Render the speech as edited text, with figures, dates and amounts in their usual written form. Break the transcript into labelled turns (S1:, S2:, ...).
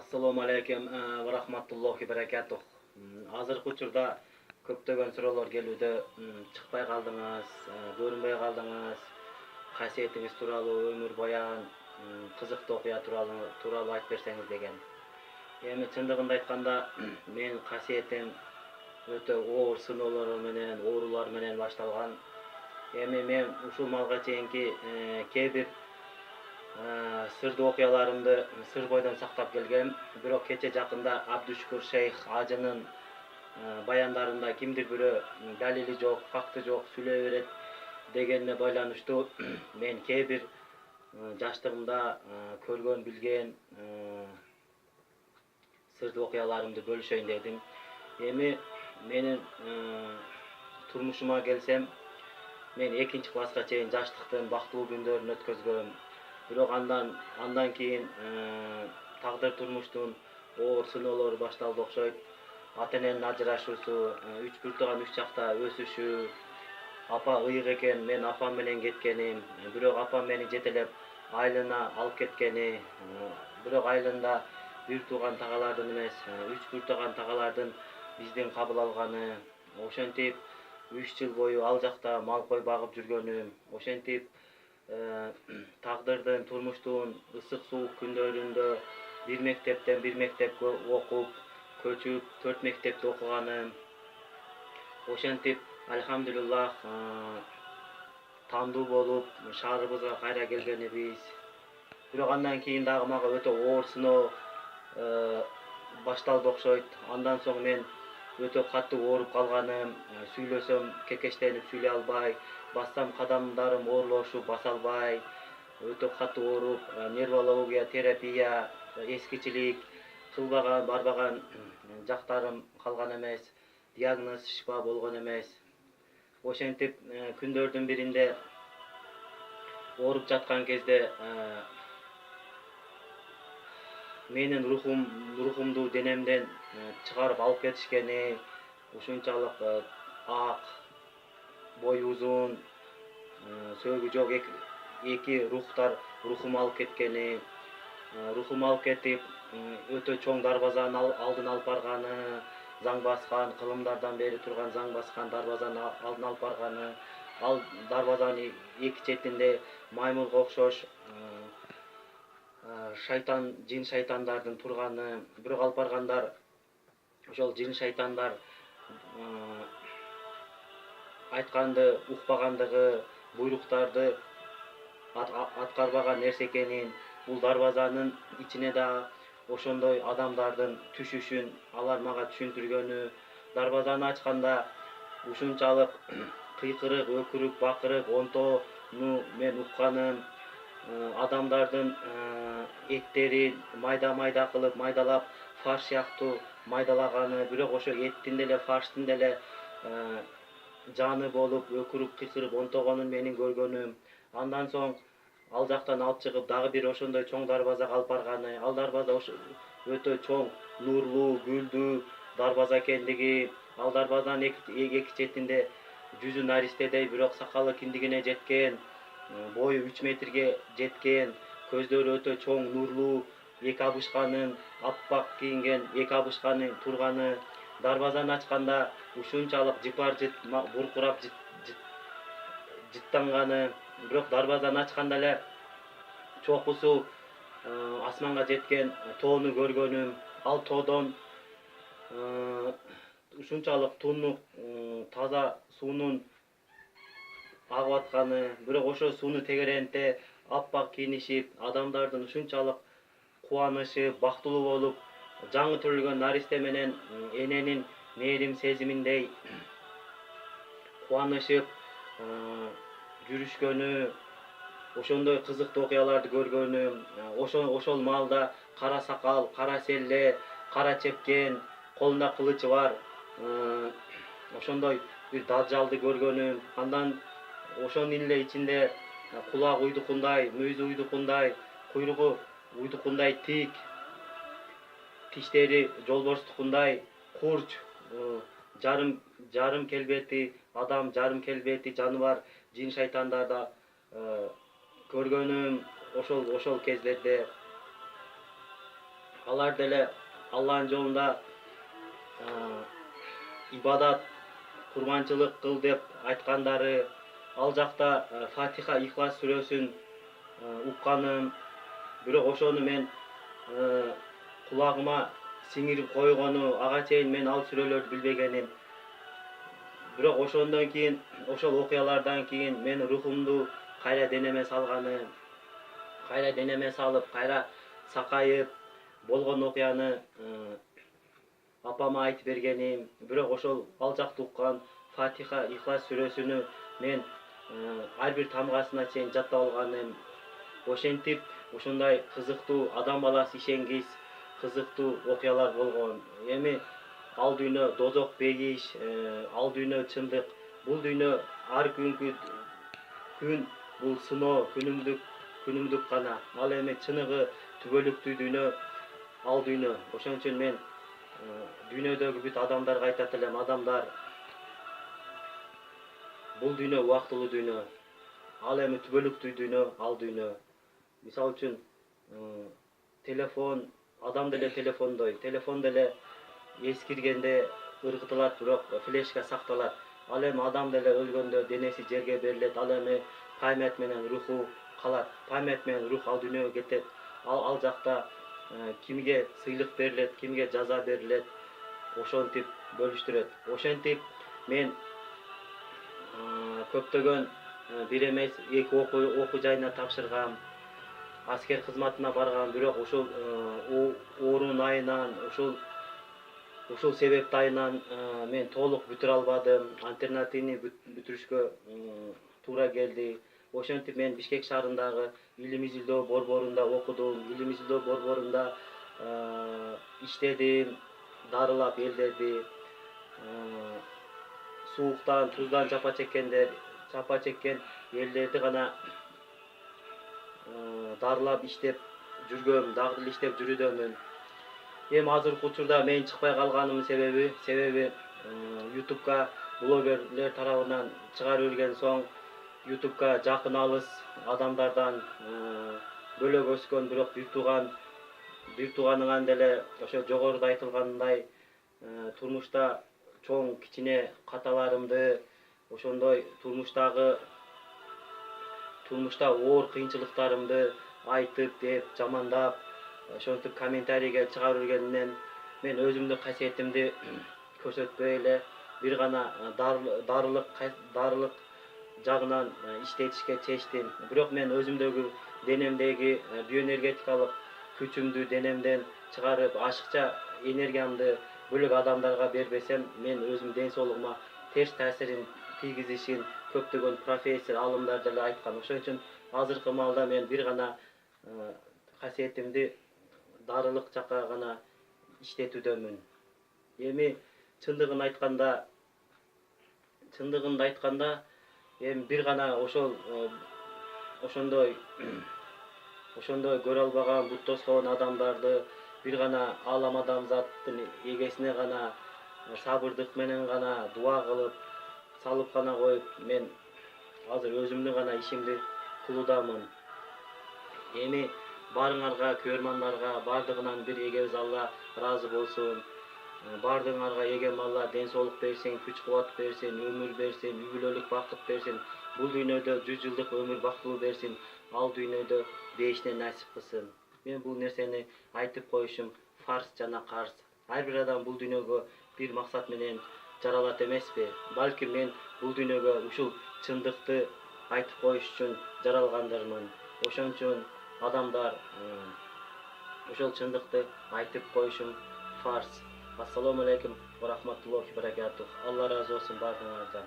S1: Assalomu alaykum va rahmatullohi barakatuh. Hozirgi uchurda ko'plagan so'rovlar keluvdi. Chiqmay qaldingiz, ko'rinmay qaldingiz. Qasiyatingiz turali, ömür bayan, qiziq voqea turali aytib bersangiz degan. Endi chınlыгында aytganda, men qasiyatim o'ta og'ir sinovlar menen, o'g'rilar menen boshtalgan. Endi men ушул malga чейинки кейбir sırdı okuyalarımda sır boydan saklap gelgen. Bирок keçe жақында Abdüşkür Şeyh Acı'nın bayanlarında kimdir biri dalili жоқ, fakты жоқ, сүйлөй берет дегенine байланыштуу мен кейбir жаштыгымда көргөн, билген sırdı okuyalarımды bölüşөйүн дедим. Эми менин турмушума келсем, мен 2 класска чейин жаштыктын бактылуу күндөрүн өткөзгөм. Бирок андан кийин тагдыр турмуштун оор сыноолору башталды окшойт. Ата-эненин ажырашуусу, 3 тууган 3 жакта өсүшүү, апа ыйык экен, мен апам менен кеткеним, бирок апам мени жетелеп айылына алып кеткени, бирок айылында 1 тууган тагалардын эмес, 3 тууган тагалардын биздин кабыл алганы, ошентип 3 жыл бою ал жакта мал кой багып жүргөнүм, ошентип тагдырдын, турмуштун ысык суук күндөрүндө бир мектептен бир мектепке окуп, көчүп 4 мектепте окуганым. Ошентип, альхамдулиллах, тандуу болуп, шаарыбызга кайра келгенибиз. Бирок андан кийин дагы мага өтө оор сыноо башталды окшойт. Андан соң мен өтө катуу ооруп калганым, сүйлөсөм кекештенип сүйлөй албай, бассам кадамдарым оорлошуп баса албай, өтө катуу ооруп, нервология, терапия, эскичилик кылбаган, барбаган жактарым калган эмес, диагноз шифа болгон эмес. Ошентип күндөрдүн биринде ооруп жаткан кезде менин рухумду денемден чыгарып алып кетишкени, ушунчалык ак, бою узун, сөөгү жок эки рухум алып кеткени, рухум алып кетип, өтө чоң дарбазанын алдын алып барганы, заң баскан, кылымдардан бери турган заң баскан дарбазанын алдын алып барганы, ал дарбазанын эки четинде маймылга окшош шайтан, жин шайтандардын турганы, бирок алып баргандар ошол жин шайтандар айтканды укпагандыгы, буйруктарды аткарбаган нерсе экенин, бул дарбазанын ичине да ошондой адамдардын түшүшүн алар мага түшүндүргөнү, дарбазаны ачканда ушунчалык кыйкырык, өкүрүк, бакырык, онтоону мен укканым, адамдардын эттерин майда кылып, майдалап, фарш сыяктуу майдалаганы, бирок ошо эттин деле, фарштын деле жаны болуп, өкүрүп, кыйкырып онтогонун менин көргөнүм. Андан соң ал жактан алып чыгып, дагы бир ошондой чоң дарбазага алып барганы, ал дарбаза өтө чоң, нурлуу, гүлдүү дарбаза экендиги, ал дарбазанын эки четинде жүзү наристедей, бирок сакалы киндигине жеткен, бою 3 метрге жеткен, көздөрү өтө чоң, нурлуу, эки абышканын, аппак кийинген эки абышканын турганы, дарбазаны ачканда ушунчалык жыпар-жыт буркурап жыттанганы, бирок дарбазаны ачканда эле чокусу асманга жеткен тоону көргөнүм, ал тоодон ушунчалык тунук, таза суунун агып атканы, бирок ошо суунун тегерегинде аппак кийинишип, адамдардын ушунчалык кубанышып, бактылуу болуп, жаңы төрөлгөн наристе менен эненин мээрим сезиминдей кубанышып жүрүшкөнү, ошондой кызыктуу окуяларды көргөнүм, ошол маалда кара сакал, кара селле, кара чепкен, колунда кылычы бар ошондой бир дажжалды көргөнүм. Андан ошонун эле ичинде кулагы уйдукундай, мүйүзү уйдукундай, куйругу уйдукундай тик, тиштери жолборстукундай курч, жарым келбети адам, жарым келбети жаныбар, жин шайтандарда көргөнүм ошол кездерде. алар деле Алланын жолунда ибадат, курманчылык кыл деп айткандары, ал жакта Фатиха Ихлас сүрөсүн укканым, бирок ошону мен кулагыма сиңирип койгону, ага чейин мен ал сүрөлөрдү билбегеним. Бирок ошондон кийин, ошол окуялардан кийин мен рухумду кайра денеме салганы, кайра денеме салып, кайра сакайып, болгон окуяны апама айтып бергеним. Бирок ошол ал жакта уккан Фатиха Ихлас сүрөсүнү мен ар бир тамгасына чейин жаттап алганым. Ошентип ушундай кызыктуу, адам баласы ишенгис кызыктуу окуялар болгон. Эми ал дүйнө дозок бейиш, ал дүйнө чындык. Бул дүйнө ар күнкү күн бул сыноо, күнүмдүк гана. Ал эми чыныгы түбөлүктүү дүйнө ал дүйнө. Ошон үчүн мен дүйнөдөгү бүт адамдарга айтат элем, адамдар, бул дүйнө убактылуу дүйнө. Ал эми түбөлүктүү дүйнө ал дүйнө. Мисалы үчүн телефон, адам деле телефондой. Телефон деле эскиргенде ыргытылат, бирок флешка сакталат. Ал эми адам деле өлгөндө денеси жерге берилет. Ал эми память менен руху калат. Память менен рух ал дүйнөгө кетет. Ал жакта кимге сыйлык берилет, кимге жаза берилет, ошентип бөлүштүрөт. Ошентип мен көптөгөн бир эмес эки окуу жайына тапшыргам, аскер кызматына баргам, бирок ушул оорунун айынан, ушул себепти айынан мен толук бүтүрө албадым. Альтернативный бүтүрүшкө туура келди. Ошентип мен Бишкек шаарындагы илим изилдөө борборунда окудум. Илим изилдөө борборунда иштедим, дарылап элдерди. Сууктан, туздан жапа чеккен элдерди гана дарылап иштеп жүргөм, дагы деле иштеп жүрүүдөмүн. Эми азыркы учурда менин чыкпай калганымдын себеби YouTube'га блогерлер тарабынан чыгарып берген соң, YouTube'га жакын алыс адамдардан бөлөк өскөн, бирок бир тууганыңан деле ошо жогоруда айтылгандай турмушта чоң кичине каталарымды, ошондой турмушта оор кыйынчылыктарымды айтып деп, жамандап, ошентип комментарийге чыгарып бергенден мен өзүмдүн касиетимди көрсөтпөй эле бир гана дарылык жагынан иштетишке чечтим. Бирок мен өзүмдөгү денемдеги биоэнергетикалык күчүмдү денемден чыгарып, ашыкча энергиямды бөлөк адамдарга бербесем, мен өзүмдүн ден соолугума терс таасирин тийгизишин көптөгөн профессор, алымдар деле айткан. Ошон үчүн азыркы маалда мен бир гана касиетимди дарылык жакка гана иштетүүдөмүн. Эми чындыгын айтканда, эми бир гана ошондой көрө албаган, бут тоскоон адамдарды бир гана аалам адамзаттын эгесине гана сабырдык менен гана дуа кылып, салып гана коюп, мен азыр өзүмдүн гана ишимди кылуудамын. Эми баарыңарга, көрөрмандарга бардыгынан бир эгебиз Алла ыраазы болсун. Бардыгыңарга эгем Алла ден соолук берсин, күч кубат берсин, өмүр берсин, үй бүлөлүк бакыт берсин. Бул дүйнөдө 100 жылдык өмүр бактылуу берсин. Ал дүйнөдө бейиштен насип кылсын. Мен бул нерсени айтып коюшум фарз жана карз. Ар бир адам бул дүйнөгө бир максат менен жаралат эмеспи? Балким мен бул дүйнөгө ушул чындыкты айтып коюш үчүн жаралгандырмын. Ошон үчүн адамдар ошол чындыкты айтып коюшум фарз. Ассаламу алейкум ва рахматуллахи ва баракатух. Алла ыраазы болсун бардыгыңардан.